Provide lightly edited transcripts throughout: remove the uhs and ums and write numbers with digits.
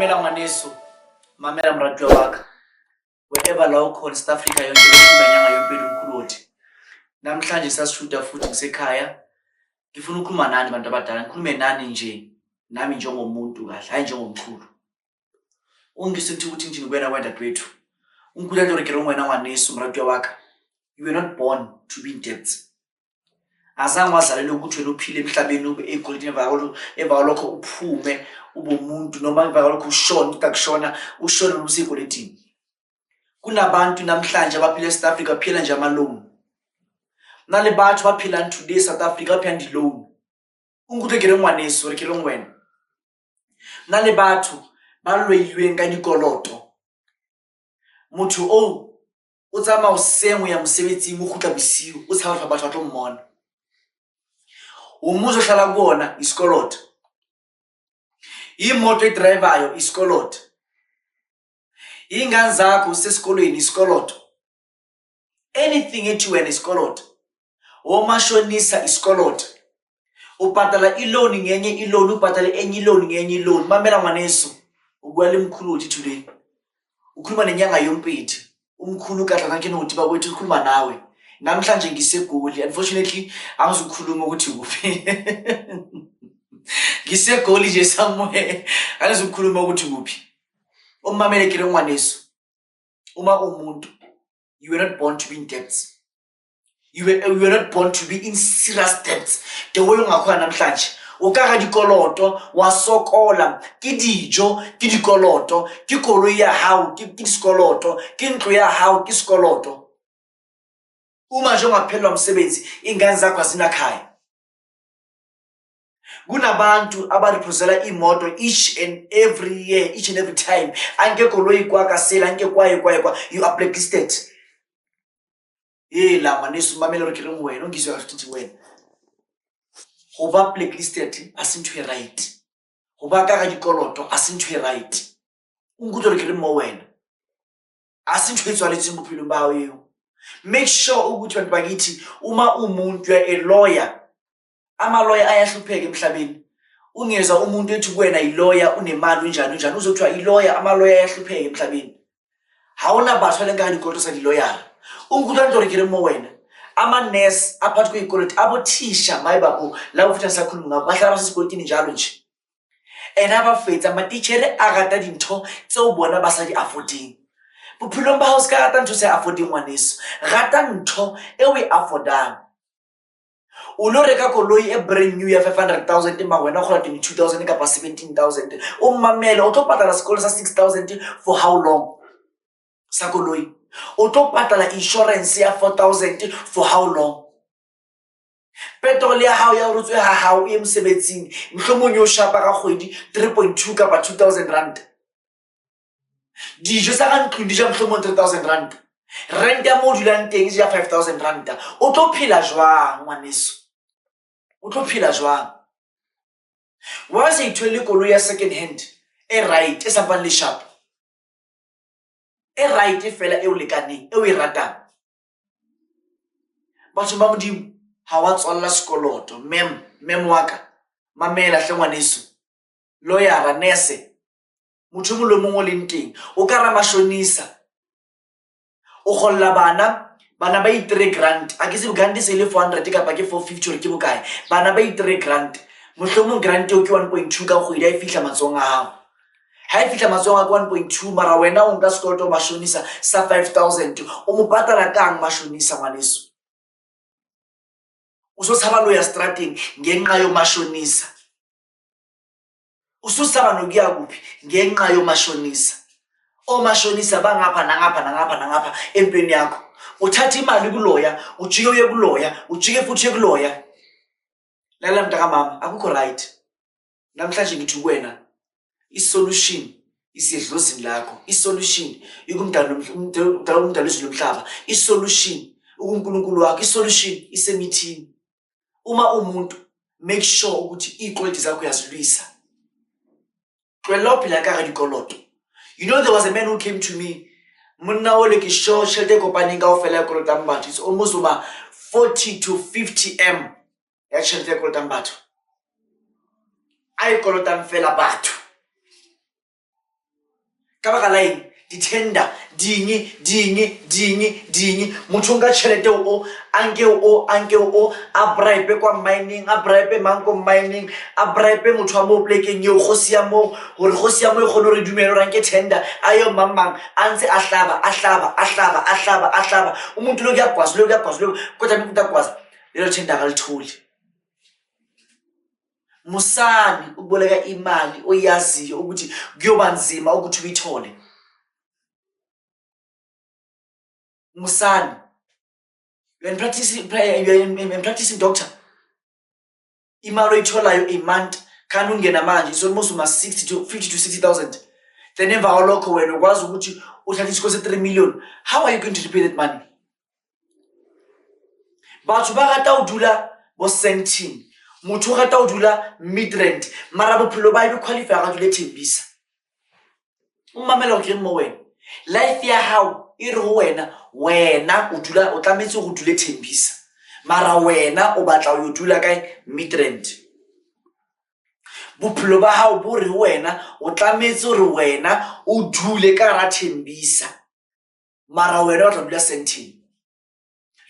Mamela ngwaneso, mamela mratwa waka. Wherever la ukhona South Africa yonke lokuba nyanga yompilo umkhuloti. Namhlanje sasishuta futhi ngisekhaya. Ngifuna ukukhuluma nani bantu abadala, ngikhulume nani nje. Nami njengomuntu kahle, hayi njengomkhulu. Ungisithi ukuthi nje ngibena kwenda kwethu. Unkhulu nto rekere wena ngwaneso mratwa waka. You were not born to be in debt. Azange wazalelwe ukuthi wena uphile emhlabeni ube egolidini emva lokho uphume ube umuntu noma emva lokho ushona utakushona ushona usekolidini. Kunabantu namhlanje abaphila eSouth Africa baphila nje ama-loan. Nale bathu baphila today South Africa baphila ndi loan. Unkuthi rekere ngwaneso rekere wena. Nale bathu balwelwe ka dikoloto. Motho o tsama o sengwe ya mosebetsi mo khutla bosiu o tshaba fa batho ba tlo mmona. Umuzo hlala kuona isikoloto. Imoto edrivayo isikoloto. Ingane zakho usesikolweni isikoloto. Anything ethi wena isikoloto. Omashonisa isikoloto. Ubhadala iloan ngenye iloan ubhadala enye iloan ngenye iloan. Mamela ngwaneso ukwela umkhuluthi today. Ukhuluma nenyanga yompethu. Umkhulu kahle kanke nokuthi bakwethu ukhuluma nawe. Namhlanje ngisegoli, unfortunately angizukhuluma ukuthi kuphi. Ngisegoli nje somewhere angizukhuluma ukuthi kuphi. Umamele kire ngwaneso. Uma umuntu, you were not born to be in debt. You were not born to be in serious debt. The way ungakhona namhlanje ukaka dikoloto wasokola ke dijo ke dikoloto ke koloi ya hao ke diskoloto ke ntlo ya hao ke skoloto. Uma nje ungaphelwa umsebenzi ingane zakho azinakhaya. Kunabantu abarepresenta imoto each and every year, each and every time. Anke koloi kwaka sela anke kwaye you are blacklisted. La maneso mamelo rekere wena ngizwe ukuthi wena. Hoba blacklisted asintwe right. Hoba ka dikoloto asintwe right. Unkuthi rekere mo wena. Asintwe itswaletse bophelo ba hao. Make sure ukuthi bantu bakithi uma umuntu a lawyer ama lawyer ayahlupheka emhlabeni. Ungeza umuntu ethi kuwena i-lawyer unemali unjani uzothiwa i-lawyer ama lawyer ayahlupheka emhlabeni. Hawuna batho lenka dikoloto sa di-lawyer. Unkuthi nto rekere mo wena. Ama nurse aphathi kwikoloto abothisha mayibabo la ufuthi sakhuluma ngabo bahlala sesikolotini njalo nje. Abafetsa amatitshere agata dintho tse o bona ba sa di affording. Bophelo ba hao ska rata ntho se affording ngwaneso. Rata ntho e we affordang. O lo reka koloi e brand new ya 500,000 emma wena o khola 22,000 kapa 17,000. O mamele o tlo patala sekolo sa 6,000 for how long? Sa koloi. O tlo patala insurance ya 4,000 for how long? Petrol ya hao ya urutswe ha hao e mosebetsing mohlomong yo shapa ka kgwedi 3.2 kapa 2,000 rand. Dijo sa ka ntlong di ja mohlomong 3,000 rand. Rent ya mo dulang teng ja 5,000 rand. O tlo phela jwang ngwaneso? O tlo phela jwang? Wa se ithwele koloi ya second hand e right e sampang le sharp. E right e fela e o lekaneng e o e ratang. Batho ba modimo ha wa tswalla sekoloto. Mem waka mamela hle ngwaneso. Lawyer nurse motho mo lo mongwe le nteng o ka ra mashonisa o kholla bana ba 3 grant a ke se grant se le 400 kapa ke 450 re ke bokae bana ba 3 grant mohlomong grant yo ke 1.2 ka kgwedi a fihla matsonga hao ha e fihla matsonga ka 1.2 mara wena o nka sekoloto mashonisa sa 5,000 o mo patala kang mashonisa ngwaneso o so tshaba lo ya strateng ngenxa yo mashonisa. Ususaba nokuya kuphi ngenxa yo mashonisa. O mashonisa bangapha nangapha empeni yakho. Uthatha imali kuloya, ujike uye kuloya, ujike futhi kuloya. Lala mntaka mama akukho right. Namhlanje ngithi kuwena isolution isedlozini lakho. Isolution ikumdala izulu lomhlaba. Isolution uNkulunkulu wakho. Isolution isemithini. Uma umuntu make sure ukuthi iqolidi zakho yazilwisa. You know, there was a man who came to me. It's almost over 40 to 50 M. I call it fela batho. ka baka line di-tender dingi motho nka tšhelete o anke a bribe kwa mining, a bribe manko mining, a bribe motho wa mo plekeng eo go sia mo gore go sia mo e kgone re dumele gore anke tender a yo mamang a ntse a hlaba o motho lo ke ya kwazi ko tla mekuta kwazi le tender ga le thole musani ukuboleka imali oyaziyo ukuthi kuyoba nzima ukuthi uyithole. Musani, you're practicing doctor. Imali oyitholayo a month kan ungena manje it's almost 50 to 60,000. Then emva kwalokho wena ukwazi ukuthi uthathe isikole 3 million. How are you going to repay that money? Batho ba rata o dula bo Sandton, motho o rata o dula Midrand, mara bophelo ba e qualify ga dule Tembisa. Umamela o ke mo wena life ya hao e re go wena o dula o tlametse go dule Tembisa, mara wena o batla o dula kae Midrand. Bophelo ba hao bo re wena o tlametse re wena o dule ka ra Tembisa, mara wena o tla dula Sandton.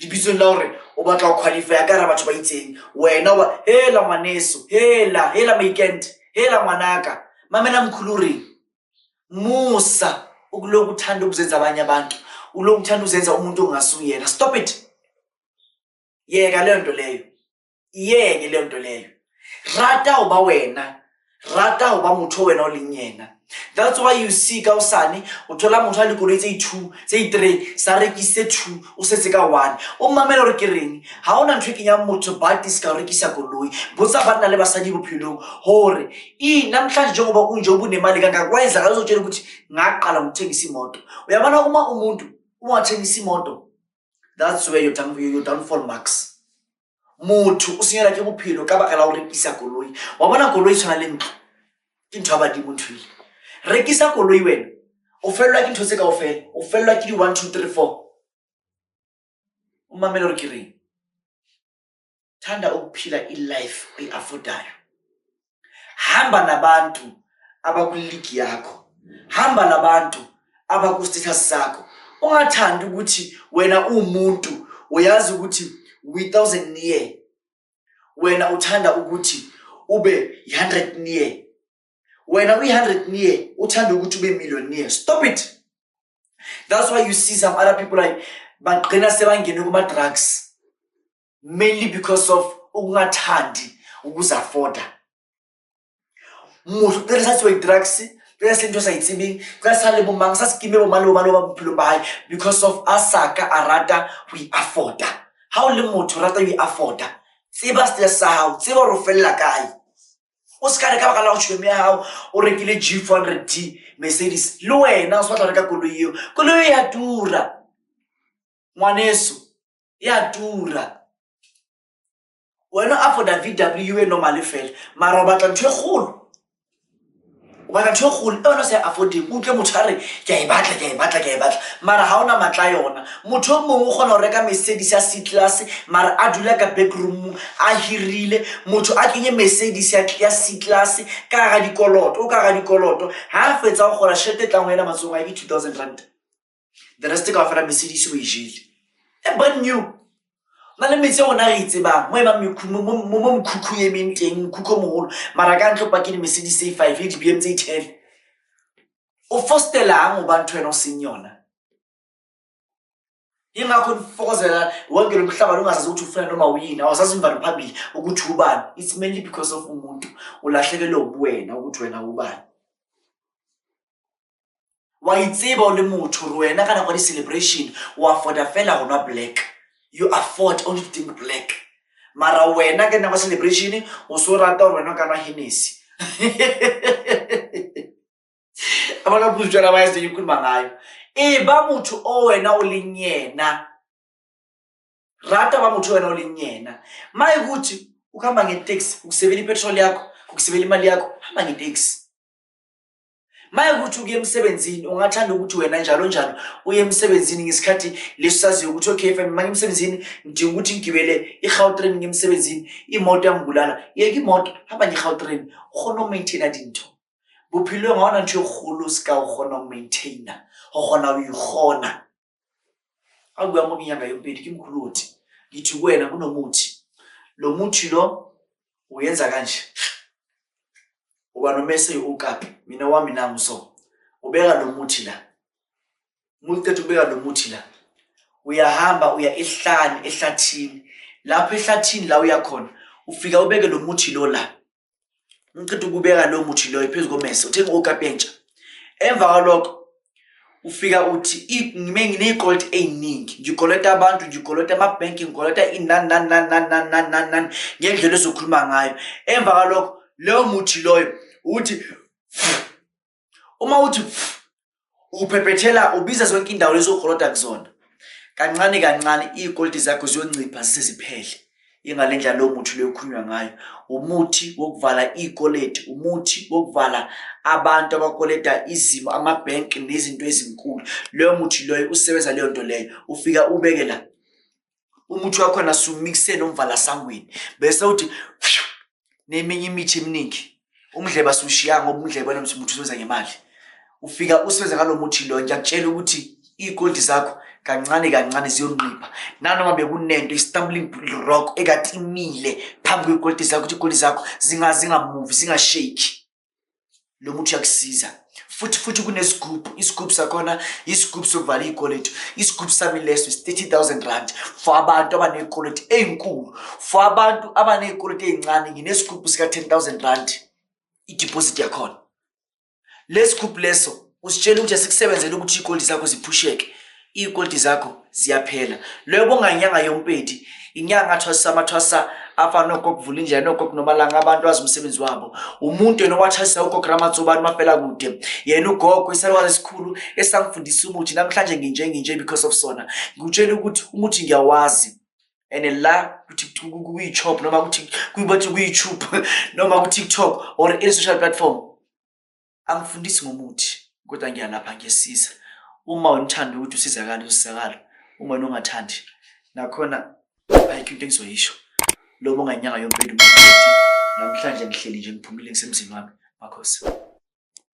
Dibitsong la hore o batla o qualify ka ra batho ba itseng, wena ba hela ngwaneso, hela maikent, hela ngwanaka, mamela mkhuluri musa ukuloku uthanda ukuzenza abanye abantu, uloku uthanda uzenza umuntu ongasuyena. Stop it. Yeka le nto leyo, iyeke le nto leyo. Rata uba wena, rata uba motho wena olinyena. That's why you see ka usane uthola motho a dikoloi tse 2 tse 3 sa rekise 2 o setse ka 1. O mamela re ke reng ha ona ntwe ke nya motho ba diska rekisa koloi botsa bana le basadi bophelong hore namhlanje njengoba kunjobu nemali kangaka wayenza ngazotshela ukuthi ngaqala ngithengisa imoto. Uyabona uma umuntu ungathengisa imoto, that's where you downfall marks. Motho o senyela ke bophelo ka baka la ho rekisa koloi. Wa bona koloi tshwana le ntlo ke ntho ba di motho. Rekisa koloi wena o fellwa ke ntho tse kaofela, o fellwa ke di 1 2 3 4. Umamela re ke reng thanda ukuphila i-life oyi-affordayo. Hamba nabantu abakuligi yakho, hamba nabantu abaku-status sakho. Ungathandi ukuthi wena umuntu uyazi ukuthi u-1,000 near, wena uthanda ukuthi ube 100 near. Wena u-100 near uthanda ukuthi ube millionaire. Stop it. That's why you see some other people like bagcina sebangene kuma-drugs mainly because of ukungathandi ukuza-afforda. Motho ke re sa tsewe drugs ke se ntho sa itsebeng ka sa le bomang sa skime bo malo ba bophelo ba hae because of asaka a rata ho i-afforda. Ha o le motho rata ho i-afforda, tseba stress sa hao, tseba ro fella kae. O ska re ka baka la go tshweme ya hao o rekile G400D Mercedes le wena o sa tla reka koloi eo. Koloi ya tura ngwaneso, ya tura. Wena afforda VW e normally fela mara o batla ntho e kgolo, o batla ntho e kgolo e wena sa affording. O utlwe motho a re ke a e batla mara ha ona matla yona. Motho o mongwe o kgona ho reka Mercedes ya C-class mara a dula ka backroom a hirile. Motho a kenye Mercedes ya C-class ka ga dikoloto ha a fetsa go gola tšhelete tlang wena matsong a ke 2,000 rand. The rest ka fela Mercedes o e jele e brand new. Na le metse ona re itsebang mo ema mo mkhukhu ye menteng mkhukho mogolo mara ka ntlo pa ke di Mercedes A5 le di BMW tse 10. O fostelang o ba ntho ena o seng yona. Ingakho nifokozela wonke lo mhlaba longazazi ukuthi ufuna noma uyini, awusazi imvalo phambili ukuthi ubani. It's mainly because of umuntu ulahlekelwe ubuwena ukuthi wena ubani. Wa itseba o le motho wena kana kwa di celebration o afforda fela go nwa black. You afford only to think black. Mara wena ke na celebration o so rata gore wena kana Hennessy. Abana butjwa ba ise yikhuluma ngayo. Ba motho o wena o lenyena. Rata ba motho wena o lenyena. Maye ukuthi ukhamba nge-taxi ukusebela ipetrol yakho, ukusebela imali yakho, hamba nge-taxi. Maye ukuthi uye emsebenzini ungathanda ukuthi wena njalo uye emsebenzini ngesikhathi lesaziyo ukuthi okay fine manje emsebenzini ngidinga ukuthi ngigibele iGautrain ngemsebenzini imoto yangibulala. Yeke imoto hamba ngeGautrain khona maintain dinto. Bophelong ha ona ntho e kgolo ska o kgona ho maintainer, ho kgona ho ikgona. A bua mo nginyanga yompedi ke mkhuluthi. Ngithi kuwena kunomuthi. Lo muthi lo uyenza kanje. Uba nomese ukapi, mina wami nangu so. Ubeka lo muthi la. Muqedwe ubeka lo muthi la. Uyahamba uya ehlathini. Lapho ehlathini la uya khona, ufika ubeke lo muthi lo la. Uqedwe ukubeka lo muthi lo phezulu komese, uthenga ukapi entsha. Emva kwalokho ufika uthi nginegold eziningi, ngikoleta abantu, ngikoleta ama-bank, ngikoleta inani ngendlela ezokhuluma ngayo. Emva kwalokho leyo muthi loyo uthi uma uthi uphephethela ubiza zonke indawo lezokolota kuzona. Kancane kancane igold zakho ziyoncipha ziseziphele. Ingalendlela lo muthi lo ukhunywa ngayo. Umuthi wokuvala ikoleti, umuthi wokuvala abantu abakoleta izimo, ama-bank nezinto ezinkulu. Leyo muthi loyo usebenza leyo nto leyo. Ufika ubeke la. Umuthi wakho nasumixe nomvala sangweni. Bese uthi neminye imithi eminingi. Umdleba sushiya ngoba umdleba wena umuthi usebenza ngemali. Ufika usebenza ngalo muthi lo, ngiyakutshela ukuthi igold zakho kancane kancane ziyoncipha. Nanoma bekunento i-stumbling rock ekatimile phambi kwegold zakho, ukuthi igold zakho zinga-move, zinga-shake. Lo muthi uyakusiza. Futhi kunesigubhu, isigubhu sakhona isigubhu sokuvala igold. Isigubhu sami leso is 30,000 rand for abantu abanegold ezinkulu. For abantu abanegold ezincane nginesigubhu sika 10,000 rand i-deposit yakhona. Lesigubhu leso usitshela ukuthi asikusebenzele ukuthi igold zakho ziphusheke. Igold zakho ziyaphela. Leyo bonganyanga yompedi, inyanga thwasa afana nokuvula indlela nokunomalanga abantu azumsebenzi wabo. Umuntu enowathasa ukogramazobani mafela kude. Yena ugogo isalwazi esikhulu esangifundisa umuthi namhlanje nginje because of sona. Ngikutshela ukuthi umuthi ngiyawazi. And la ku-YouTube noma ukuthi ku-YouTube noma ku-TikTok or any social platform angifundisi ngomuthi, kodwa ngiyalapha ngiyasiza. Uma unthanda ukuthi usizakale usizakala, uma ungathandi nakhona ayikho into engizoyisho. Lo bonganyanga yompedi namhlanje ngihleli nje ngiphumile ngisemzini wami. Makhosi.